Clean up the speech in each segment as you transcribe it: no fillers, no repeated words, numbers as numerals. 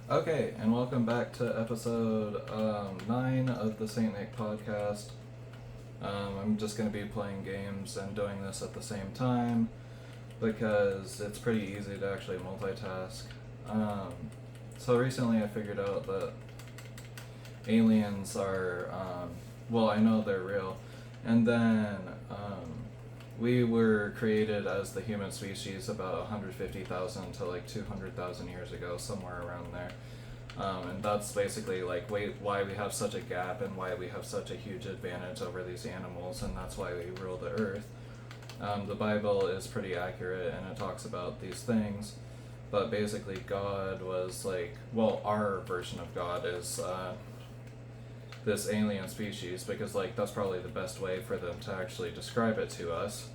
Okay, and welcome back to episode 9 of the St. Nick podcast. I'm just going to be playing games and doing this at the same time because it's pretty easy to actually multitask. Um, so recently I figured out that aliens are, well, I know they're real, and then we were created as the human species about 150,000 to like 200,000 years ago, somewhere around there. And that's basically like why we have such a gap and why we have such a huge advantage over these animals, and that's why we rule the earth. The Bible is pretty accurate and it talks about these things, but basically God was like, well, our version of God is this alien species because like that's probably the best way for them to actually describe it to us.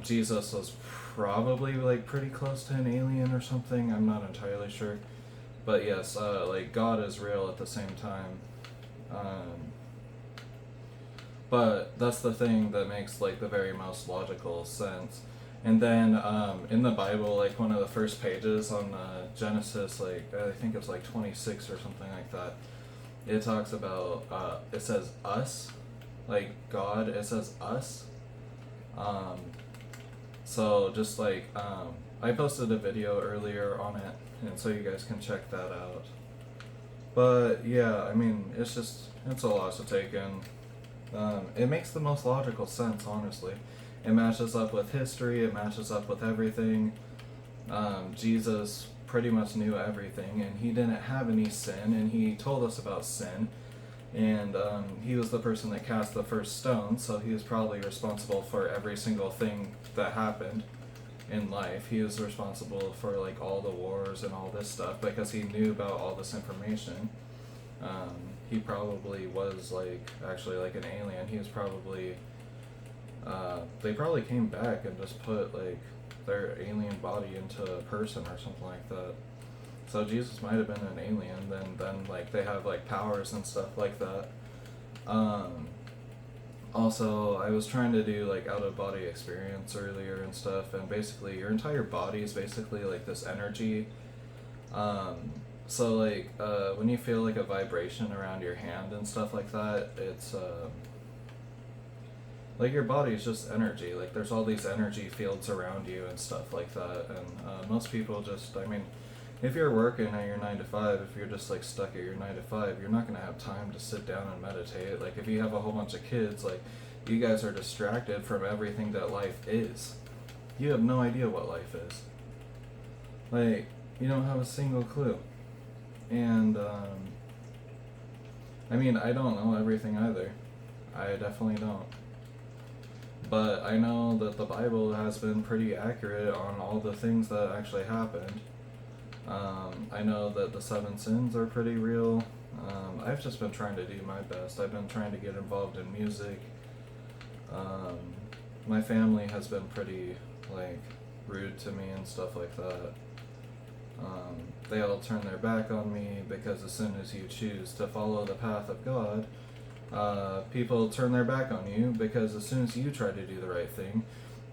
Jesus was probably like pretty close to an alien or something. I'm not entirely sure, but yes, like God is real at the same time. Um, but that's the thing that makes like the very most logical sense. And then in the Bible, like one of the first pages on Genesis, like I think it's like 26 or something like that, it talks about it says us, like God, it says us. um, so just like I posted a video earlier on it, and so you guys can check that out. But yeah, I mean, it's a lot to take in. It makes the most logical sense, honestly. It matches up with history, it matches up with everything. Jesus pretty much knew everything, and he didn't have any sin, and he told us about sin. And he was the person that cast the first stone, so he was probably responsible for every single thing that happened in life. He was responsible for like all the wars and all this stuff because he knew about all this information. Um, he probably was like actually like an alien. He was probably they probably came back and just put like their alien body into a person or something like that. So Jesus might have been an alien. Then like they have like powers and stuff like that. Um, Also, I was trying to do like out of body experience earlier and stuff, and basically your entire body is basically like this energy. Um, so like when you feel like a vibration around your hand and stuff like that, it's like your body is just energy. Like there's all these energy fields around you and stuff like that, and most people just, I mean, if you're working at your 9 to 5, if you're just like stuck at your 9 to 5, you're not gonna have time to sit down and meditate. Like if you have a whole bunch of kids, like you guys are distracted from everything that life is. You have no idea what life is. Like you don't have a single clue. And I mean, I don't know everything either. I definitely don't. But I know that the Bible has been pretty accurate on all the things that actually happened. I know that the 7 sins are pretty real. I've just been trying to do my best. I've been trying to get involved in music. Um, my family has been pretty, like, rude to me and stuff like that. They all turn their back on me because as soon as you choose to follow the path of God, people turn their back on you because as soon as you try to do the right thing,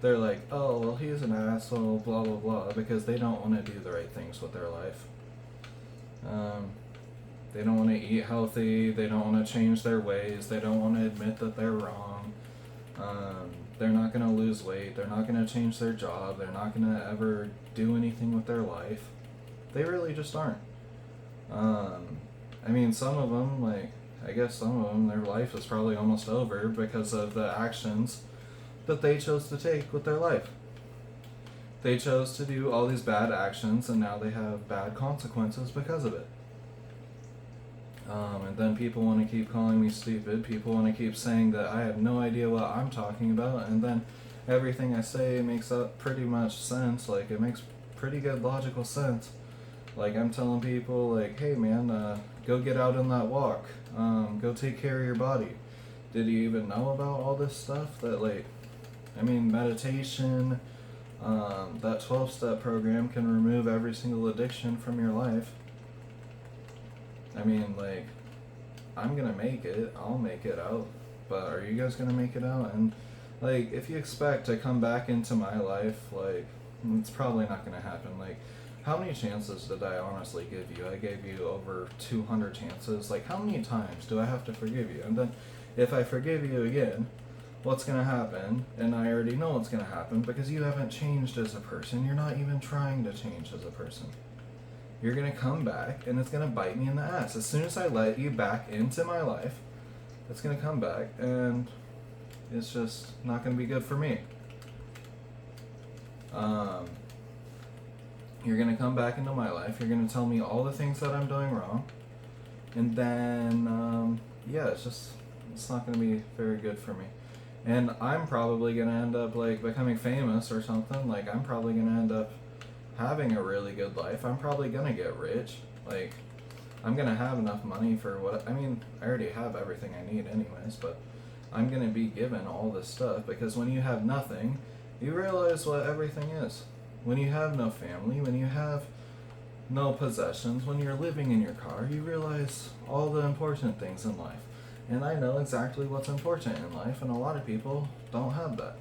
they're like, oh, well, he's an asshole, blah, blah, blah, because they don't want to do the right things with their life. They don't want to eat healthy, they don't want to change their ways, they don't want to admit that they're wrong. They're not going to lose weight, they're not going to change their job, they're not going to ever do anything with their life. They really just aren't. I mean, some of them, like, I guess some of them, their life is probably almost over because of the actions that they chose to take with their life. They chose to do all these bad actions and now they have bad consequences because of it. And then people want to keep calling me stupid. People want to keep saying that I have no idea what I'm talking about. And then everything I say makes up pretty much sense. Like, it makes pretty good logical sense. Like, I'm telling people, like, hey man, go get out on that walk. Go take care of your body. Did you even know about all this stuff? That, like, I mean, meditation, that 12-step program can remove every single addiction from your life. I mean, like, I'm gonna make it. I'll make it out. But are you guys gonna make it out? And, like, if you expect to come back into my life, like, it's probably not gonna happen. Like, how many chances did I honestly give you? I gave you over 200 chances. Like, how many times do I have to forgive you? And then, if I forgive you again, what's going to happen? And I already know what's going to happen because you haven't changed as a person. You're not even trying to change as a person. You're going to come back, and it's going to bite me in the ass. As soon as I let you back into my life, it's going to come back, and it's just not going to be good for me. You're going to come back into my life. You're going to tell me all the things that I'm doing wrong. And then, it's not going to be very good for me. And I'm probably going to end up, like, becoming famous or something. Like, I'm probably going to end up having a really good life. I'm probably going to get rich. Like, I'm going to have enough money for I already have everything I need anyways, but I'm going to be given all this stuff because when you have nothing, you realize what everything is. When you have no family, when you have no possessions, when you're living in your car, you realize all the important things in life. And I know exactly what's important in life, and a lot of people don't have that.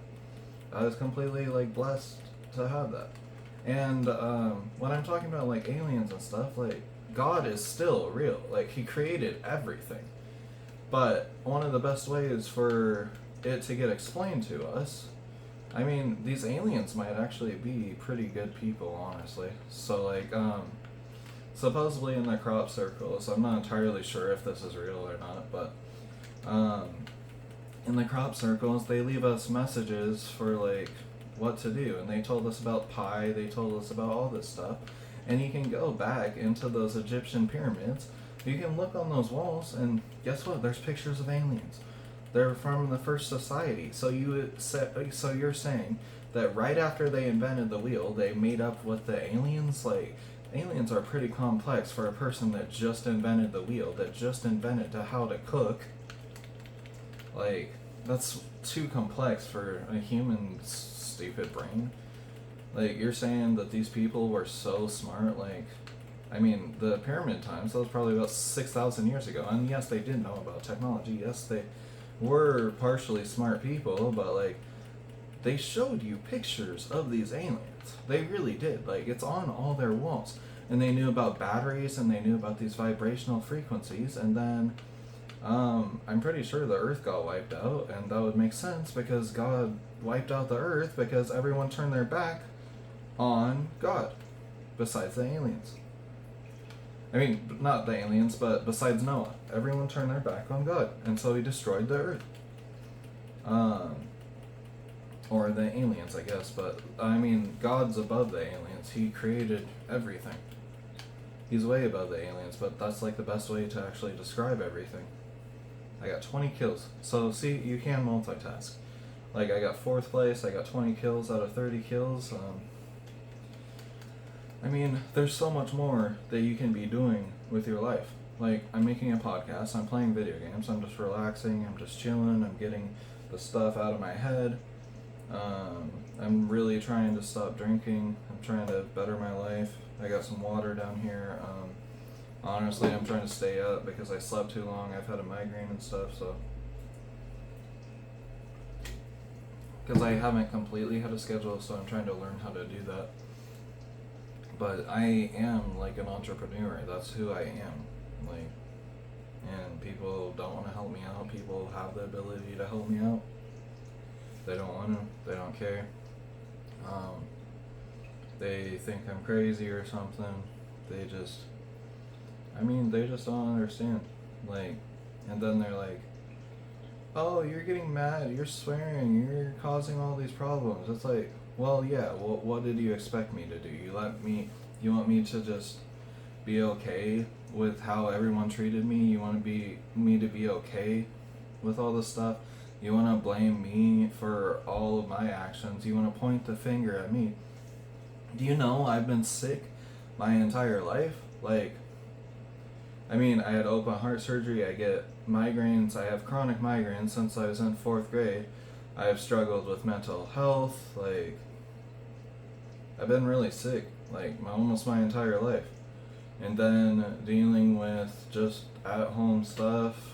I was completely, like, blessed to have that. And when I'm talking about, like, aliens and stuff, like, God is still real. Like, he created everything. But one of the best ways for it to get explained to us, these aliens might actually be pretty good people, honestly. So, like, supposedly in the crop circles, I'm not entirely sure if this is real or not, but in the crop circles, they leave us messages for, like, what to do. And they told us about pi, they told us about all this stuff. And you can go back into those Egyptian pyramids, you can look on those walls, and guess what? There's pictures of aliens. They're from the first society. So you're saying that right after they invented the wheel, they made up with the aliens? Like, aliens are pretty complex for a person that just invented the wheel, that just invented how to cook. Like, that's too complex for a human stupid brain. Like, you're saying that these people were so smart, like, the pyramid times, that was probably about 6,000 years ago, and yes, they did know about technology, yes, they were partially smart people, but, like, they showed you pictures of these aliens. They really did. Like, it's on all their walls. And they knew about batteries, and they knew about these vibrational frequencies, and then, I'm pretty sure the Earth got wiped out, and that would make sense, because God wiped out the Earth because everyone turned their back on God, besides the aliens. Not the aliens, but besides Noah. Everyone turned their back on God, and so he destroyed the Earth. Or the aliens, I guess, but, God's above the aliens. He created everything. He's way above the aliens, but that's, like, the best way to actually describe everything. I got 20 kills. So, see, you can multitask. Like, I got 4th place, I got 20 kills out of 30 kills, there's so much more that you can be doing with your life. Like, I'm making a podcast, I'm playing video games, I'm just relaxing, I'm just chilling, I'm getting the stuff out of my head. I'm really trying to stop drinking, I'm trying to better my life. I got some water down here. Honestly, I'm trying to stay up because I slept too long, I've had a migraine and stuff, so. Because I haven't completely had a schedule, so I'm trying to learn how to do that. But I am, like, an entrepreneur. That's who I am. Like, and people don't want to help me out. People have the ability to help me out. They don't want to. They don't care. They think I'm crazy or something. They just don't understand. Like, and then they're like, oh, you're getting mad, you're swearing, you're causing all these problems. It's like, well, yeah, what did you expect me to do? You want me to just be okay with how everyone treated me? You want me to be okay with all this stuff? You want to blame me for all of my actions? You want to point the finger at me? Do you know I've been sick my entire life? Like, I had open heart surgery, I get migraines, I have chronic migraines since I was in 4th grade. I have struggled with mental health, like, I've been really sick, like, almost my entire life. And then dealing with just at-home stuff,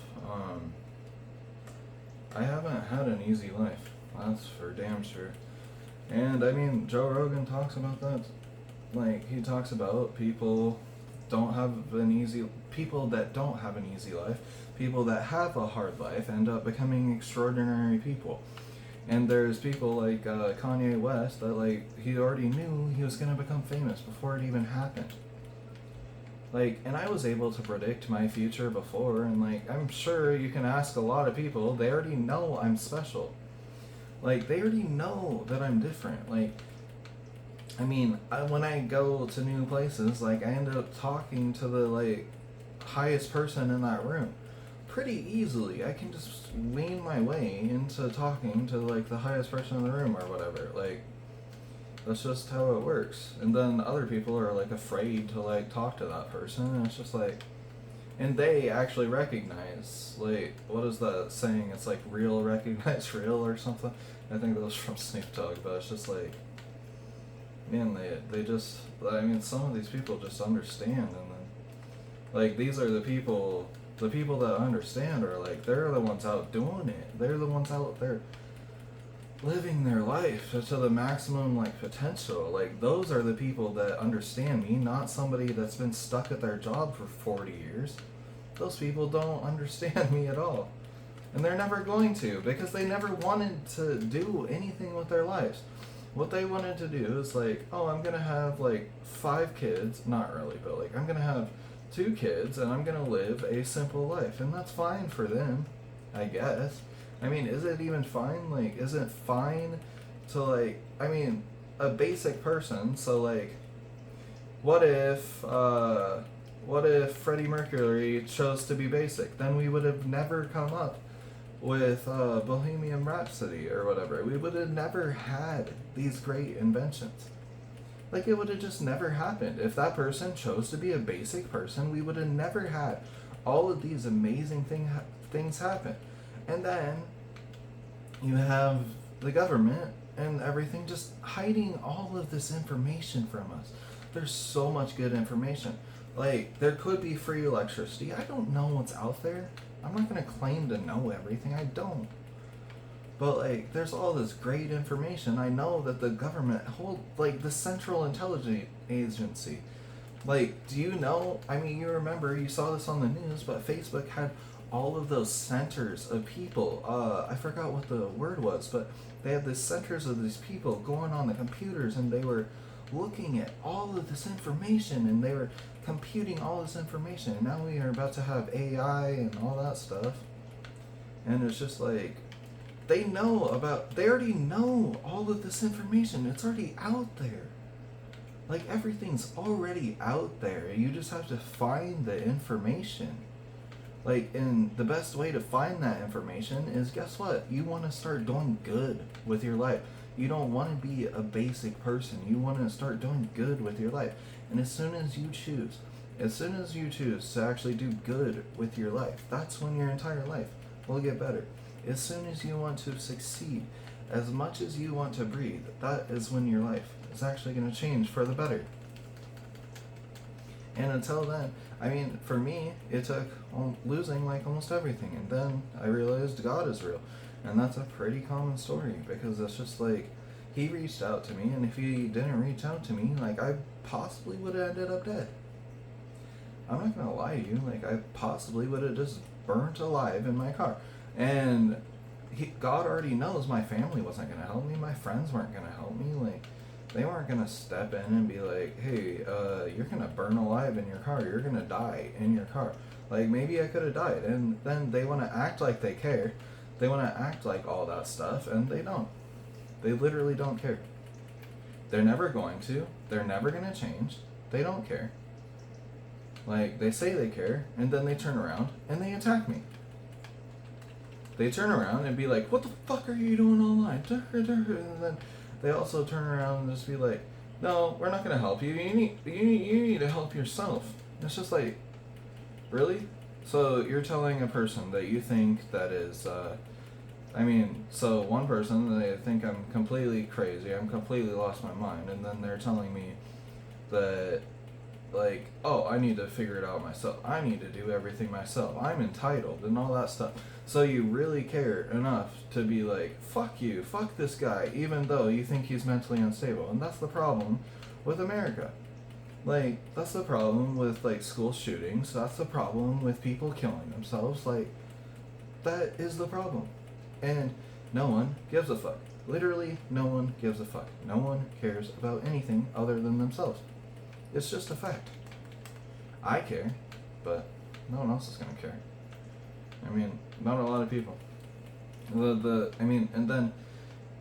I haven't had an easy life, that's for damn sure. And, Joe Rogan talks about that like he talks about don't have an easy people that don't have an easy life, people that have a hard life end up becoming extraordinary people. And there's people like Kanye West that like he already knew he was gonna become famous before it even happened. Like, and I was able to predict my future before, and like I'm sure you can ask a lot of people, they already know I'm special. Like they already know that I'm different. Like, I mean, when I go to new places, like I end up talking to the like highest person in that room pretty easily. I can just lean my way into talking to like the highest person in the room or whatever. Like that's just how it works. And then other people are like afraid to like talk to that person, and it's just like, and they actually recognize, like, what is that saying? It's like real recognize real or something. I think that was from Snoop Dogg, but it's just like, man, they just, I mean, some of these people just understand, and then like these are the people that understand are like, they're the ones out doing it. They're the ones out there living their life to the maximum like potential. Like those are the people that understand me, not somebody that's been stuck at their job for 40 years. Those people don't understand me at all. And they're never going to, because they never wanted to do anything with their lives. What they wanted to do is like, oh, I'm gonna have like 5 kids, not really, but like I'm gonna have 2 kids and I'm gonna live a simple life, and that's fine for them, I guess. I mean, is it even fine? Like, is it fine to like, I mean, a basic person, so like, what if Freddie Mercury chose to be basic? Then we would have never come up with Bohemian Rhapsody or whatever. We would have never had these great inventions. Like, it would have just never happened. If that person chose to be a basic person, we would have never had all of these amazing things happen. And then you have the government and everything just hiding all of this information from us. There's so much good information. Like, there could be free electricity. I don't know what's out there. I'm not going to claim to know everything. I don't. But, like, there's all this great information. I know that the government like, the Central Intelligence Agency. Like, do you know? I mean, you remember, you saw this on the news, but Facebook had all of those centers of people. I forgot what the word was, but they had the centers of these people going on the computers, and they were looking at all of this information, and they were computing all this information. And now we are about to have AI and all that stuff. And it's just like, they already know all of this information. It's already out there. Like, everything's already out there. You just have to find the information. Like, and the best way to find that information is, guess what? You want to start doing good with your life. You don't want to be a basic person. You want to start doing good with your life. And as soon as you choose to actually do good with your life, that's when your entire life will get better. As soon as you want to succeed, as much as you want to breathe, that is when your life is actually going to change for the better. And until then, I mean, for me, it took losing like almost everything, and then I realized God is real. And that's a pretty common story, because it's just like, he reached out to me, and if he didn't reach out to me, like, I possibly would have ended up dead. I'm not gonna lie to you, like, I possibly would have just burnt alive in my car. And God already knows my family wasn't gonna help me, my friends weren't gonna help me, like, they weren't gonna step in and be like, hey, you're gonna burn alive in your car, you're gonna die in your car. Like, maybe I could have died, and then they wanna act like they care. They wanna act like all that stuff, and they don't. They literally don't care. They're never going to. They're never gonna change. They don't care. Like, they say they care, and then they turn around and they attack me. They turn around and be like, what the fuck are you doing online? And then they also turn around and just be like, no, we're not gonna help you. You need to help yourself. And it's just like, really? So you're telling a person that you think that is, so one person, they think I'm completely crazy, I'm completely lost my mind, and then they're telling me that, like, oh, I need to figure it out myself, I need to do everything myself, I'm entitled, and all that stuff. So you really care enough to be like, fuck you, fuck this guy, even though you think he's mentally unstable. And that's the problem with America. Like, that's the problem with, like, school shootings. That's the problem with people killing themselves. Like, that is the problem. And no one gives a fuck. Literally, no one gives a fuck. No one cares about anything other than themselves. It's just a fact. I care, but no one else is gonna care. I mean, not a lot of people. And then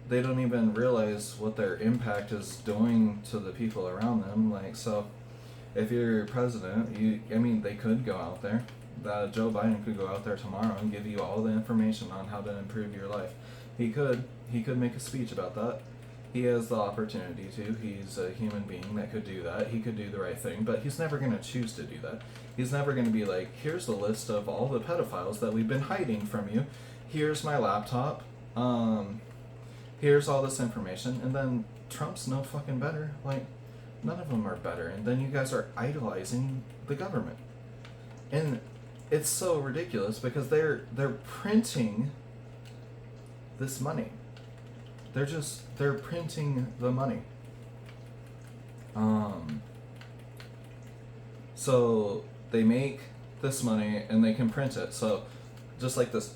they don't even realize what their impact is doing to the people around them. Like, so, if you're president, they could go out there. Joe Biden could go out there tomorrow and give you all the information on how to improve your life. He could make a speech about that. He has the opportunity to. He's a human being that could do that. He could do the right thing, but he's never going to choose to do that. He's never going to be like, here's the list of all the pedophiles that we've been hiding from you. Here's my laptop. Here's all this information. And then Trump's no fucking better. Like, none of them are better. And then you guys are idolizing the government. And it's so ridiculous because they're printing this money. They're printing the money. So they make this money and they can print it. So just like this,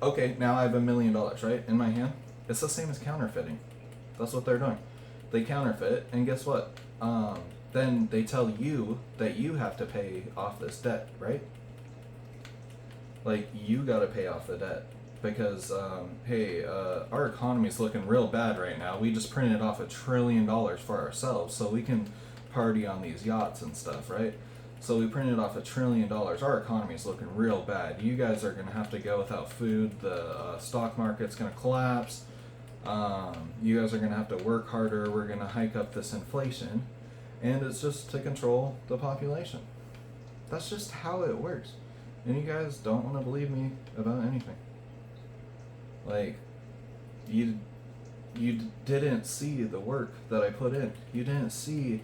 okay, now I have $1 million, right, in my hand. It's the same as counterfeiting. That's what they're doing. They counterfeit, and guess what? Then they tell you that you have to pay off this debt, right? Like, you gotta pay off the debt. Because, our economy's looking real bad right now. We just printed off $1 trillion for ourselves, so we can party on these yachts and stuff, right? So we printed off $1 trillion. Our economy's looking real bad. You guys are gonna have to go without food. The stock market's gonna collapse. You guys are gonna have to work harder. We're gonna hike up this inflation, and it's just to control the population. That's just how it works. And you guys don't want to believe me about anything. Like, you didn't see the work that I put in. You didn't see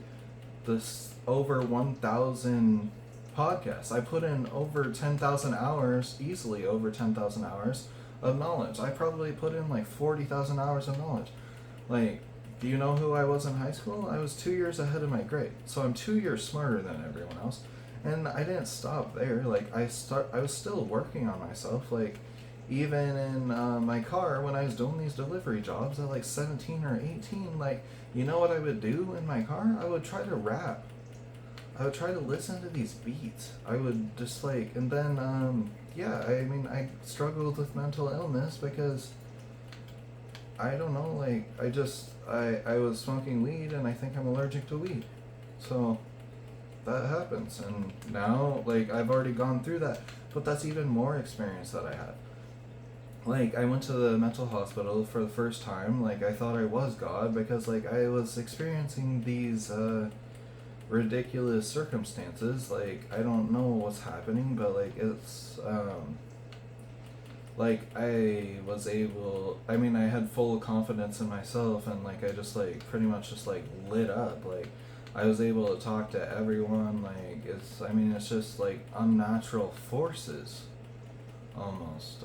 this over 1,000 podcasts. I put in over 10,000 hours, easily over 10,000 hours of knowledge. I probably put in like 40,000 hours of knowledge. Like, do you know who I was in high school? I was 2 years ahead of my grade. So I'm 2 years smarter than everyone else. And I didn't stop there. Like, I was still working on myself. Like, even in my car, when I was doing these delivery jobs at like 17 or 18, like, you know what I would do in my car? I would try to rap. I would try to listen to these beats. I would just like, and then, I struggled with mental illness because, I don't know, like, I was smoking weed and I think I'm allergic to weed. So, that happens. And now, like, I've already gone through that, but that's even more experience that I have. Like, I went to the mental hospital for the first time. Like, I thought I was God because, like, I was experiencing these ridiculous circumstances. Like, I don't know what's happening, but, like, it's like, I had full confidence in myself, and, like, I just, like, pretty much just, like, lit up. Like, I was able to talk to everyone. Like, it's just, like, unnatural forces almost.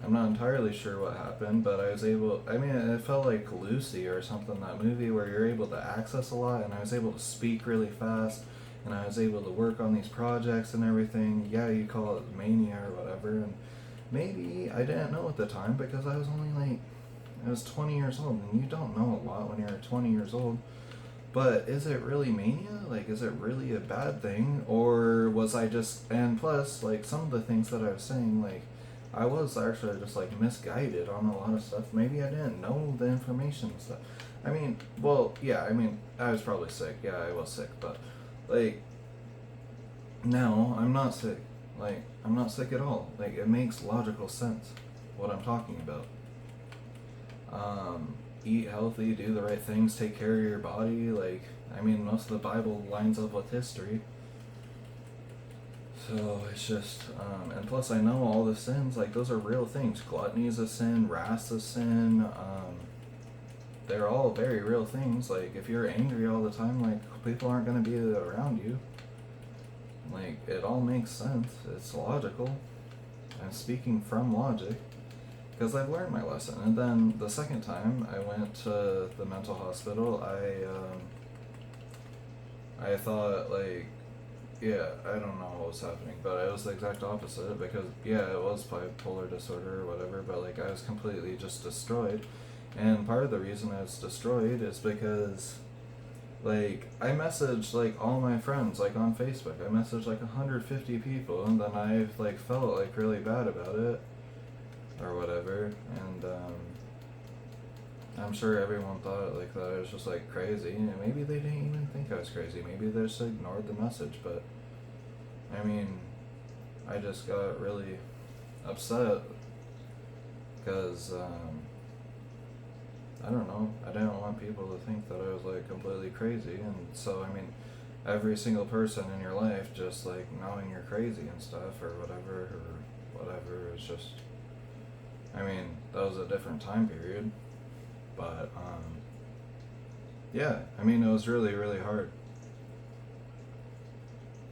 I'm not entirely sure what happened, but I was able, it felt like Lucy or something, that movie where you're able to access a lot, and I was able to speak really fast, and I was able to work on these projects and everything. Yeah, you call it mania or whatever, and maybe I didn't know at the time because I was only like, I was 20 years old, and you don't know a lot when you're 20 years old. But is it really mania? Like, is it really a bad thing? Or was I just, and plus, like, some of the things that I was saying, like, I was actually just, like, misguided on a lot of stuff. Maybe I didn't know the information and stuff. I was probably sick. Yeah, I was sick. But, like, no, I'm not sick. Like, I'm not sick at all. Like, it makes logical sense what I'm talking about. Eat healthy, do the right things, take care of your body. Like, most of the Bible lines up with history. So it's just, and plus I know all the sins, like, those are real things. Gluttony is a sin, wrath is a sin. They're all very real things. Like, if you're angry all the time, like, people aren't going to be around you. Like, it all makes sense. It's logical. I'm speaking from logic. Because I've learned my lesson. And then the second time I went to the mental hospital, I thought, like, yeah, I don't know what was happening, but it was the exact opposite because, yeah, it was bipolar disorder or whatever, but, like, I was completely just destroyed. And part of the reason I was destroyed is because, like, I messaged, like, all my friends, like, on Facebook. I messaged, like, 150 people, and then I, like, felt, like, really bad about it or whatever. And, I'm sure everyone thought, like, that I was just, like, crazy. And maybe they didn't even think I was crazy. Maybe they just ignored the message, but I mean, I just got really upset because, I don't know, I didn't want people to think that I was like completely crazy. And so, I mean, every single person in your life just like knowing you're crazy and stuff or whatever is just, I mean, that was a different time period. But, yeah, I mean, it was really, really hard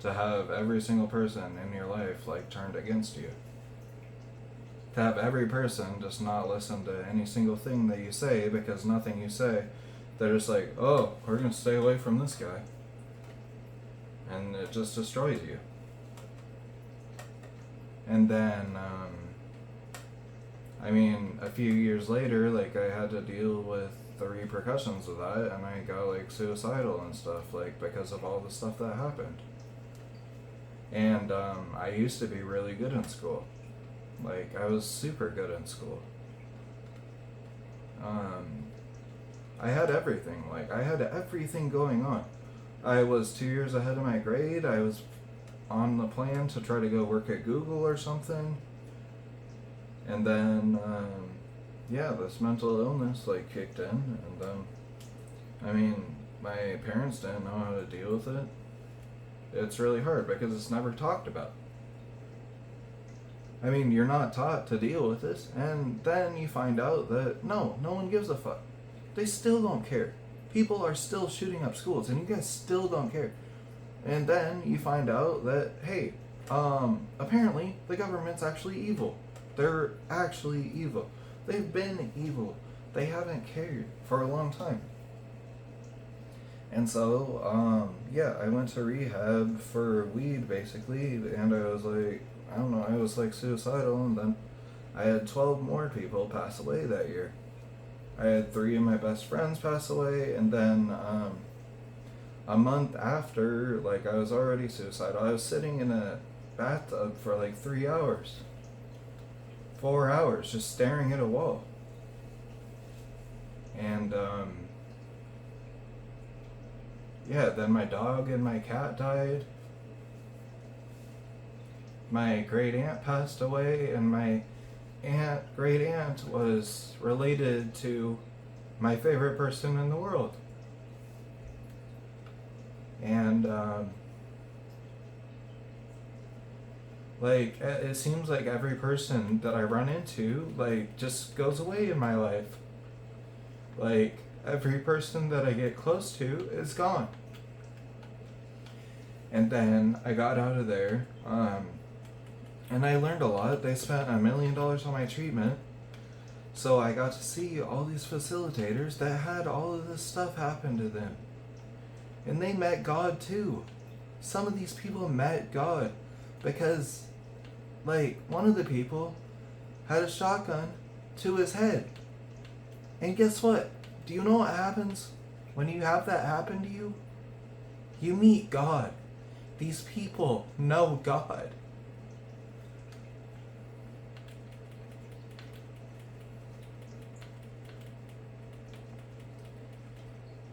to have every single person in your life like turned against you. To have every person just not listen to any single thing that you say because nothing you say, they're just like, oh, we're gonna stay away from this guy. And it just destroys you. And then, I mean, a few years later, like, I had to deal with the repercussions of that, and I got, like, suicidal and stuff, like, because of all the stuff that happened. And, I used to be really good in school. Like, I was super good in school. I had everything. Like, I had everything going on. I was 2 years ahead of my grade. I was on the plan to try to go work at Google or something. And then, yeah, this mental illness, like, kicked in. And then, I mean, my parents didn't know how to deal with it. It's really hard because it's never talked about. I mean, you're not taught to deal with this, and then you find out that no one gives a fuck. They still don't care. People are still shooting up schools, and you guys still don't care. And then you find out that, hey, apparently the government's actually evil. They're actually evil. They've been evil. They haven't cared for a long time. And so, yeah, I went to rehab for weed, basically, and I was like, I don't know, I was like suicidal, and then I had 12 more people pass away that year. I had 3 of my best friends pass away, and then a month after, like, I was already suicidal. I was sitting in a bathtub for like 3 hours, 4 hours, just staring at a wall. And, yeah, then my dog and my cat died. My great aunt passed away, and my great aunt was related to my favorite person in the world. And like, it seems like every person that I run into, like, just goes away in my life. Like, every person that I get close to is gone. And then I got out of there, and I learned a lot. They spent $1 million on my treatment. So I got to see all these facilitators that had all of this stuff happen to them. And they met God too. Some of these people met God because, like, one of the people had a shotgun to his head. And guess what? Do you know what happens when you have that happen to you? You meet God. These people know God.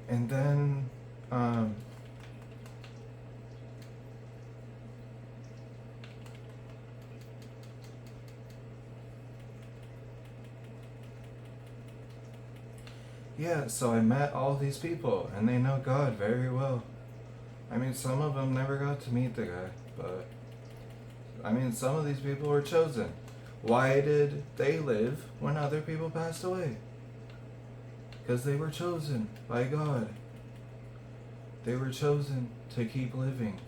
And then, yeah, so I met all these people, and they know God very well. I mean, some of them never got to meet the guy, but, I mean, some of these people were chosen. Why did they live when other people passed away? Because they were chosen by God. They were chosen to keep living.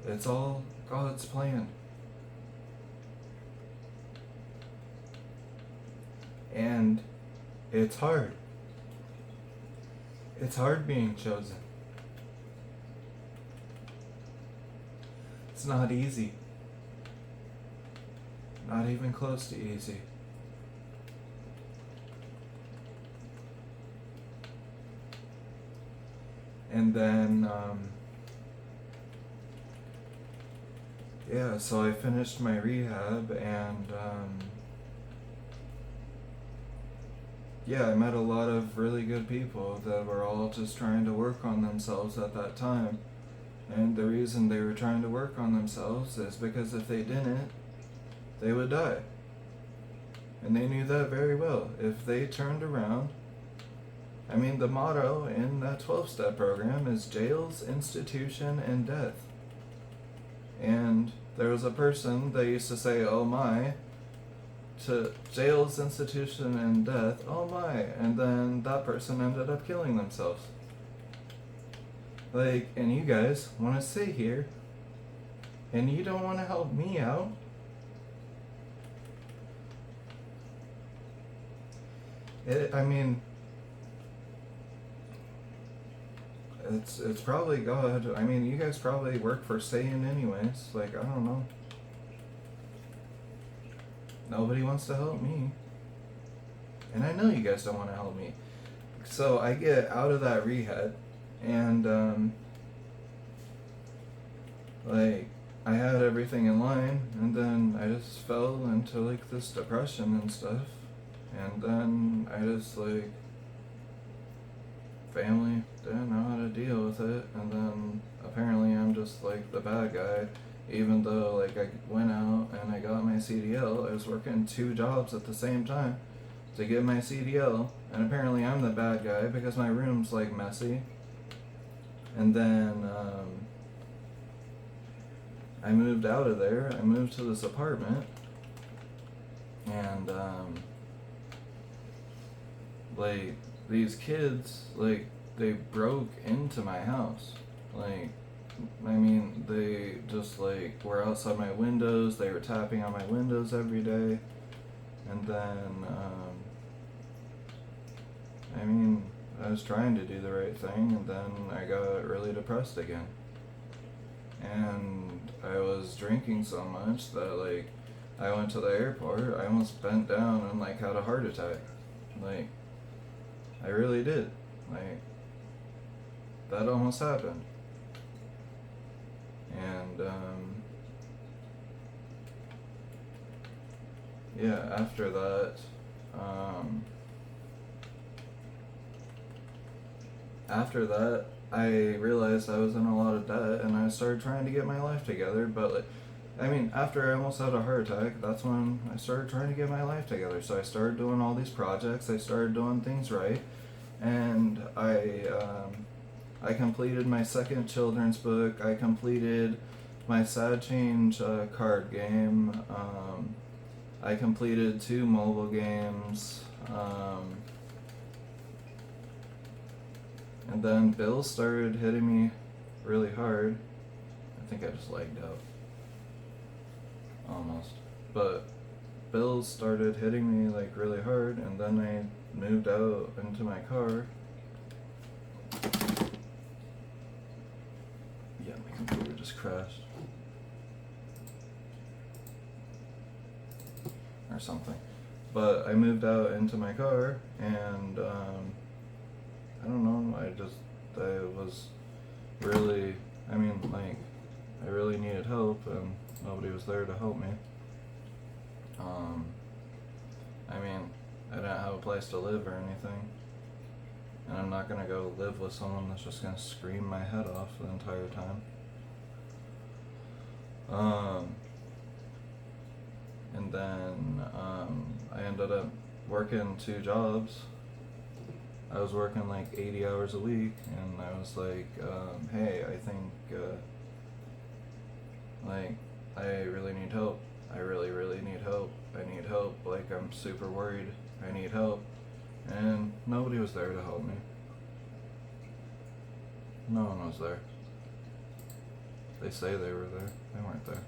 It's all God's plan. And it's hard. It's hard being chosen. It's not easy. Not even close to easy. And then, yeah, so I finished my rehab, and yeah, I met a lot of really good people that were all just trying to work on themselves at that time. And the reason they were trying to work on themselves is because if they didn't, they would die. And they knew that very well. If they turned around, I mean, the motto in that 12-step program is jails, institution, and death. And there was a person that used to say, oh my, to jails, institution, and death, oh my, and then that person ended up killing themselves. Like, and you guys want to sit here, and you don't want to help me out? I mean, it's probably God. I mean, you guys probably work for Satan anyways. Like, I don't know. Nobody wants to help me. And I know you guys don't want to help me. So I get out of that rehab, and like, I had everything in line, and then I just fell into like this depression and stuff. And then I just like, family didn't know how to deal with it, and then apparently I'm just like the bad guy, even though like I went out and I got my CDL. I was working 2 jobs at the same time to get my CDL, and apparently I'm the bad guy because my room's like messy. And then I moved out of there. I moved to this apartment, and like, these kids, like, they broke into my house. Like, I mean, they just like were outside my windows. They were tapping on my windows every day. And then I mean, I was trying to do the right thing, and then I got really depressed again. And I was drinking so much that like I went to the airport. I almost bent down and like had a heart attack. Like, I really did. Like, that almost happened. And yeah, after that, I realized I was in a lot of debt, and I started trying to get my life together. But like, I mean, after I almost had a heart attack, that's when I started trying to get my life together. So I started doing all these projects. I started doing things right, and I completed my second children's book. I completed my Sad Change card game. I completed 2 mobile games. And then bills started hitting me really hard. I think I just lagged out. Almost. But bills started hitting me like really hard, and then I moved out into my car. Yeah, my computer just crashed. Or something. But I moved out into my car, and I don't know, I was really, I mean, like, I really needed help, and nobody was there to help me. I mean, I didn't have a place to live or anything, and I'm not gonna go live with someone that's just gonna scream my head off the entire time. And then I ended up working 2 jobs. I was working like 80 hours a week, and I was like, hey, I think, like, I really need help. I really, really need help. I need help. Like, I'm super worried. I need help. And nobody was there to help me. No one was there. They say they were there. They weren't there.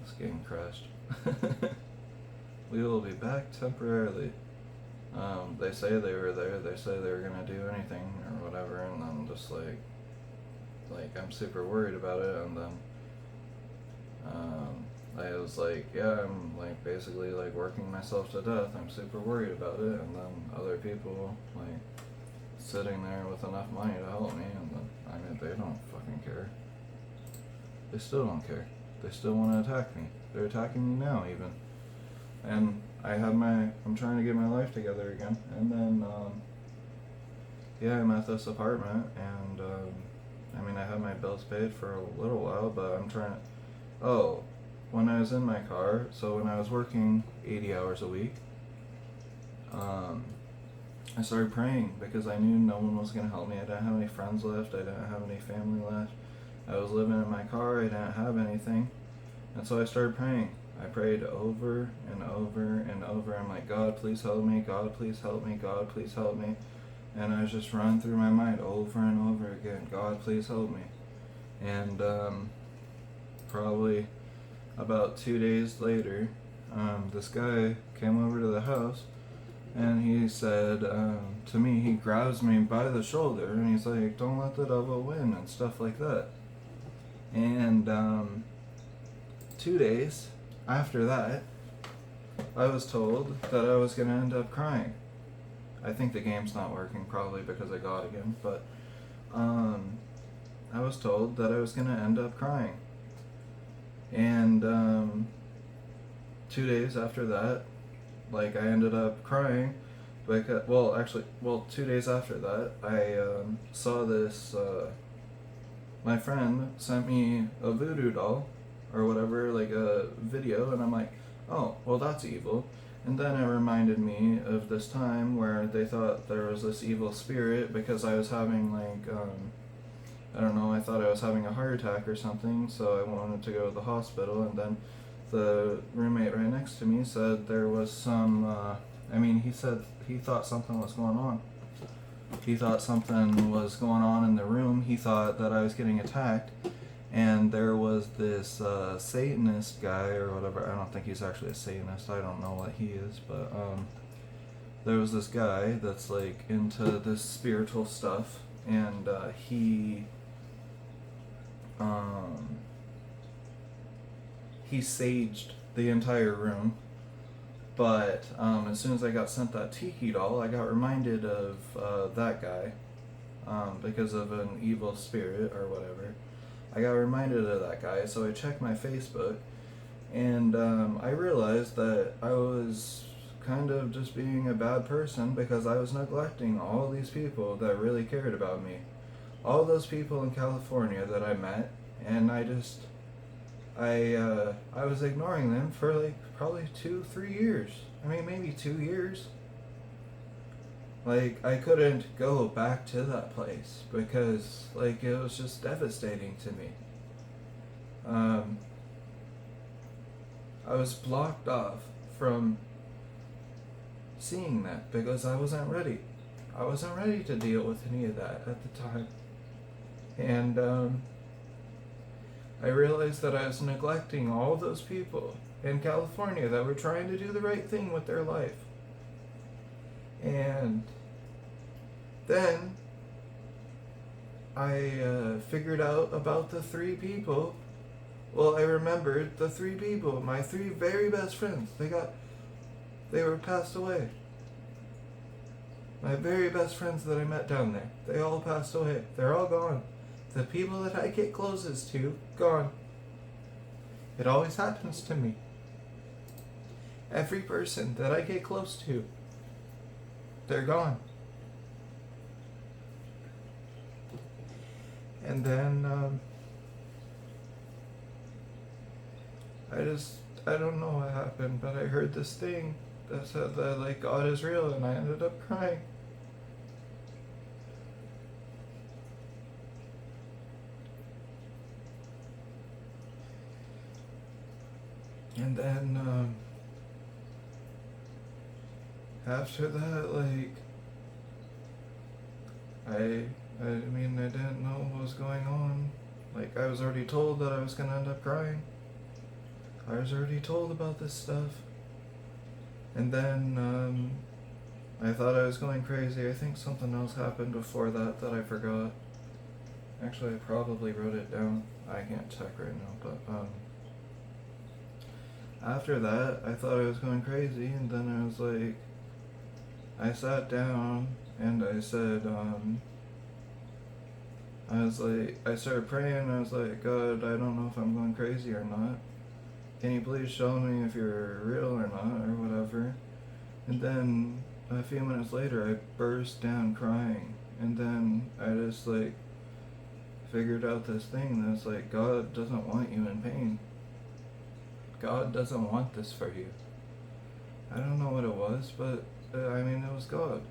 This game crashed. We will be back temporarily. They say they were there. They say they were gonna do anything or whatever, and then just like, like I'm super worried about it, and then I was like, yeah, I'm like basically like working myself to death. I'm super worried about it, and then other people like sitting there with enough money to help me, and then I mean they don't fucking care. They still don't care. They still want to attack me. They're attacking me now even, and I'm trying to get my life together again, and then yeah, I'm at this apartment, and I mean I have my bills paid for a little while, but I'm trying to. Oh, when I was in my car, so when I was working 80 hours a week, I started praying because I knew no one was going to help me. I didn't have any friends left. I didn't have any family left. I was living in my car. I didn't have anything. And so I started praying. I prayed over and over and over. I'm like, God, please help me. God, please help me. God, please help me. And I was just running through my mind over and over again. God, please help me. And probably about 2 days later, this guy came over to the house, and he said to me, he grabs me by the shoulder, and he's like, don't let the devil win, and stuff like that. And 2 days after that, I was told that I was going to end up crying. I think the game's not working, probably because I got again, but I was told that I was going to end up crying. And 2 days after that, like I ended up crying because, 2 days after that, I saw this, my friend sent me a voodoo doll or whatever, like a video, and I'm like, oh, well that's evil. And then it reminded me of this time where they thought there was this evil spirit because I was having like, I don't know, I thought I was having a heart attack or something, so I wanted to go to the hospital, and then the roommate right next to me said there was some, he said he thought something was going on. He thought something was going on in the room. He thought that I was getting attacked, and there was this Satanist guy or whatever. I don't think he's actually a Satanist. I don't know what he is, but there was this guy that's like into this spiritual stuff, and he saged the entire room. But as soon as I got sent that tiki doll, I got reminded of that guy because of an evil spirit or whatever. I got reminded of that guy, so I checked my Facebook, and I realized that I was kind of just being a bad person because I was neglecting all these people that really cared about me. All those people in California that I met, and I was ignoring them for like probably 2-3 years. I mean, maybe 2 years. Like, I couldn't go back to that place because, like, it was just devastating to me. I was blocked off from seeing that because I wasn't ready. I wasn't ready to deal with any of that at the time. And I realized that I was neglecting all those people in California that were trying to do the right thing with their life. And then I figured out about the 3 people. Well, I remembered the 3 people, my 3 very best friends. They were passed away. My very best friends that I met down there, they all passed away. They're all gone. The people that I get closest to, gone. It always happens to me. Every person that I get close to, they're gone. And then, I don't know what happened, but I heard this thing that said that, like, God is real, and I ended up crying. And then, after that, like, I didn't know what was going on. Like, I was already told that I was gonna end up crying. I was already told about this stuff. And then, I thought I was going crazy. I think something else happened before that I forgot. Actually, I probably wrote it down. I can't check right now, but after that, I thought I was going crazy, and then I was like, I sat down and I said, I started praying. I was like, God, I don't know if I'm going crazy or not. Can you please show me if you're real or not, or whatever? And then a few minutes later, I burst down crying. And then I just like figured out this thing that's like, God doesn't want you in pain. God doesn't want this for you. I don't know what it was, but I mean, it was God.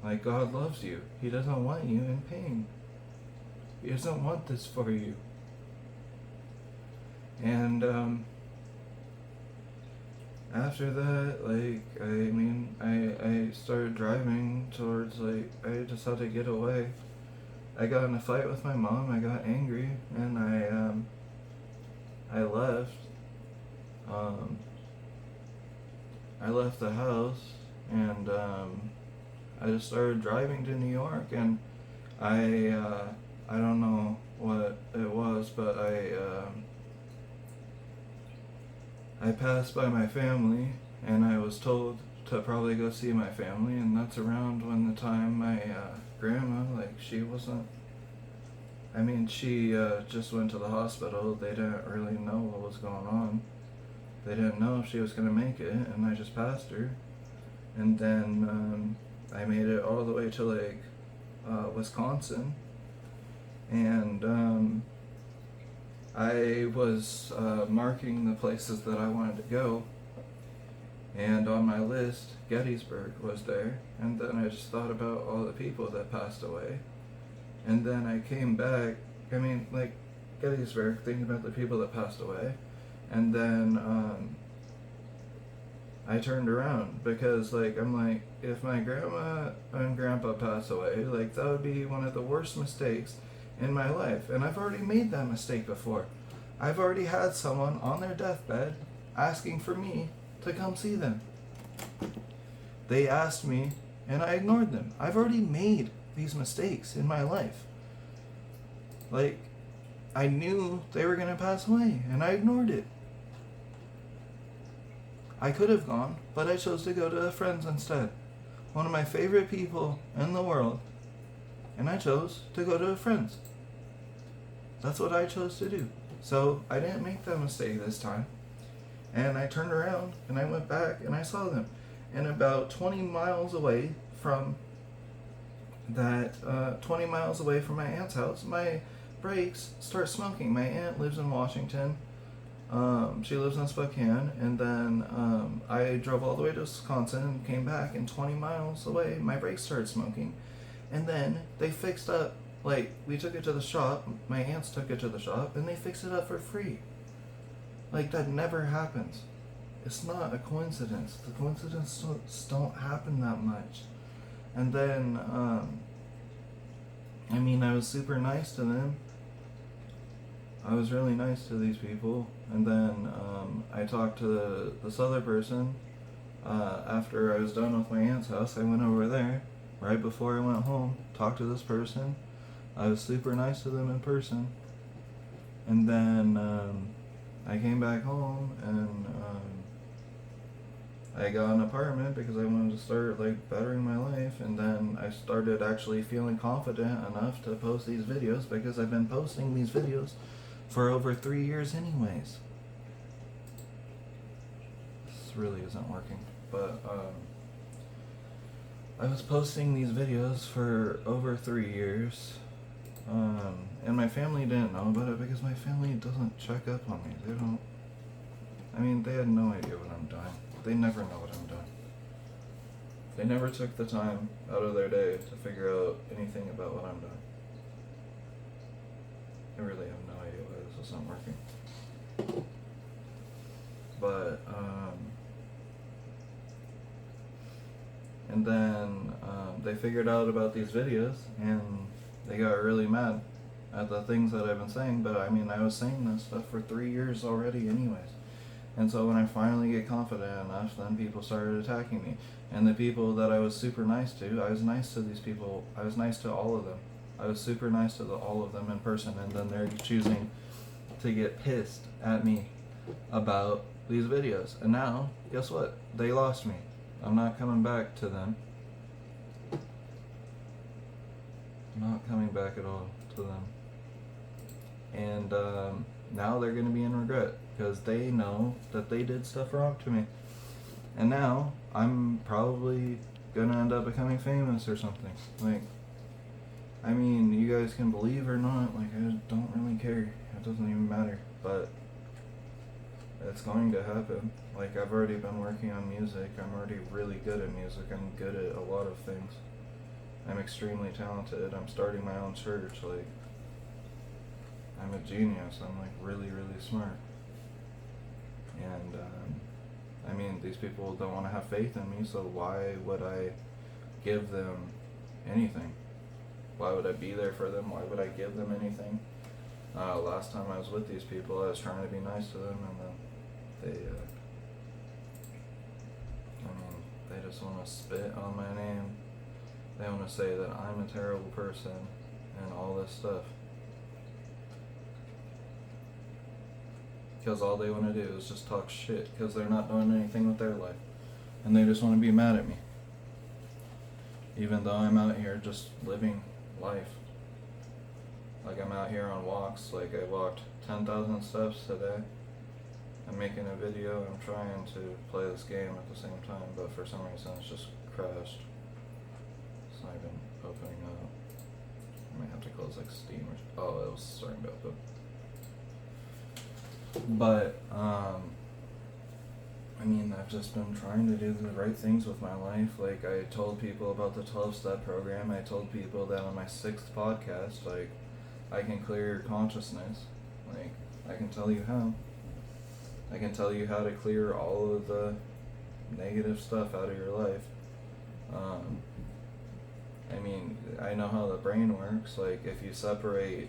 Like, God loves you. He doesn't want you in pain. He doesn't want this for you. And after that, like, I started driving towards, like, I just had to get away. I got in a fight with my mom. I got angry, and I left. I left the house, and I just started driving to New York, and I don't know what it was, but I passed by my family, and I was told to probably go see my family, and that's around when the time my grandma, like, she wasn't, I mean, she just went to the hospital. They didn't really know what was going on. They didn't know if she was going to make it, and I just passed her. And then I made it all the way to, like, Wisconsin, and I was marking the places that I wanted to go, and on my list, Gettysburg was there, and then I just thought about all the people that passed away, and then I came back, I mean, like, Gettysburg, thinking about the people that passed away, and then I turned around, because, like, I'm like, if my grandma and grandpa pass away, like, that would be one of the worst mistakes in my life, and I've already made that mistake before. I've already had someone on their deathbed asking for me to come see them. They asked me, and I ignored them. I've already made these mistakes in my life. Like, I knew they were going to pass away, and I ignored it. I could have gone, but I chose to go to friends instead. One of my favorite people in the world, and I chose to go to friends. That's what I chose to do. So I didn't make that mistake this time. And I turned around and I went back and I saw them. And about 20 miles away from that, 20 miles away from my aunt's house, my brakes start smoking. My aunt lives in Washington. She lives in Spokane. And then I drove all the way to Wisconsin and came back, and 20 miles away, my brakes started smoking. And then they fixed up, like, we took it to the shop, my aunts took it to the shop, and they fixed it up for free. Like, that never happens. It's not a coincidence. The coincidences don't happen that much. And then, I was super nice to them. I was really nice to these people. And then I talked to this other person. After I was done with my aunt's house, I went over there. Right before I went home, talked to this person. I was super nice to them in person. And then I came back home, and I got an apartment because I wanted to start, like, bettering my life. And then I started actually feeling confident enough to post these videos, because I've been posting these videos for over 3 years anyways. This really isn't working, but I was posting these videos for over 3 years, and my family didn't know about it because my family doesn't check up on me. They had no idea what I'm doing. They never know what I'm doing. They never took the time out of their day to figure out anything about what I'm doing. I really have no idea why this isn't working. But, and then they figured out about these videos, and they got really mad at the things that I've been saying. But I was saying this stuff for 3 years already anyways. And so when I finally get confident enough, then people started attacking me. And the people that I was super nice to, I was nice to these people. I was nice to all of them. I was super nice to all of them in person, and then they're choosing to get pissed at me about these videos. And now, guess what? They lost me. I'm not coming back to them. I'm not coming back at all to them. And now they're going to be in regret because they know that they did stuff wrong to me. And now I'm probably going to end up becoming famous or something. Like, I mean, you guys can believe or not, like, I don't really care. It doesn't even matter. But it's going to happen. Like, I've already been working on music. I'm already really good at music. I'm good at a lot of things. I'm extremely talented. I'm starting my own church. Like, I'm a genius. I'm, like, really, really smart. And, I mean, these people don't want to have faith in me, so why would I give them anything? Why would I be there for them? Why would I give them anything? Last time I was with these people, I was trying to be nice to them, and then they just want to spit on my name. They want to say that I'm a terrible person and all this stuff. Because all they want to do is just talk shit, because they're not doing anything with their life. And they just want to be mad at me. Even though I'm out here just living life. Like, I'm out here on walks. Like, I walked 10,000 steps today. I'm making a video. I'm trying to play this game at the same time, but for some reason it's just crashed. It's not even opening up. I might have to close, like, Steam or... Oh, it was starting to open. But, I mean, I've just been trying to do the right things with my life. Like, I told people about the 12-step program. I told people that on my 6th podcast, like, I can clear your consciousness. Like, I can tell you how. I can tell you how to clear all of the negative stuff out of your life. I mean, I know how the brain works. Like, if you separate,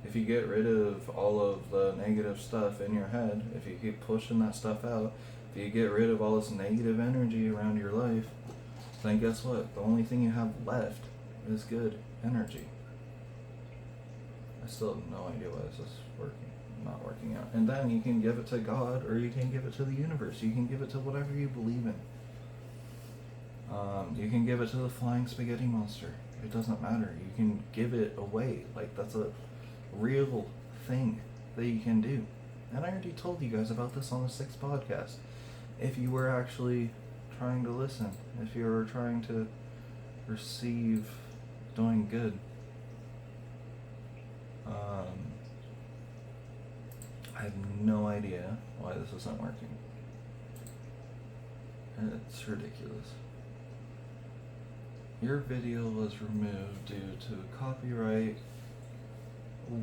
if you get rid of all of the negative stuff in your head, if you keep pushing that stuff out, if you get rid of all this negative energy around your life, then guess what? The only thing you have left is good energy. I still have no idea why this is not working out. And then you can give it to God, or you can give it to the universe. You can give it to whatever you believe in. You can give it to the flying spaghetti monster. It doesn't matter. You can give it away. Like, that's a real thing that you can do. And I already told you guys about this on the 6th podcast. If you were actually trying to listen, if you were trying to receive doing good. I have no idea why this isn't working. It's ridiculous. Your video was removed due to copyright.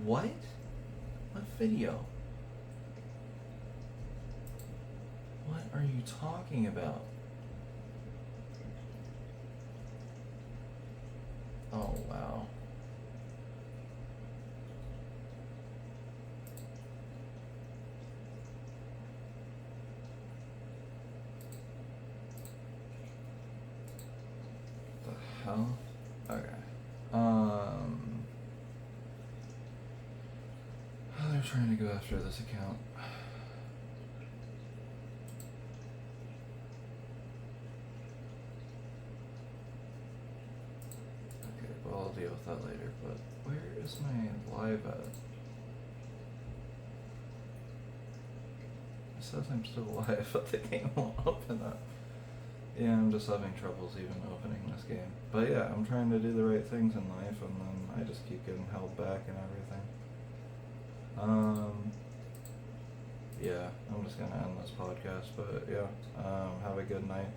What? What video? What are you talking about? Oh, wow. The hell? Okay. They're trying to go after this account. Okay, well, I'll deal with that later, but where is my live at? It says I'm still live, but the game won't open up. Yeah, I'm just having troubles even opening this game. But yeah, I'm trying to do the right things in life, and then I just keep getting held back and everything. Yeah, I'm just gonna end this podcast, but yeah, have a good night.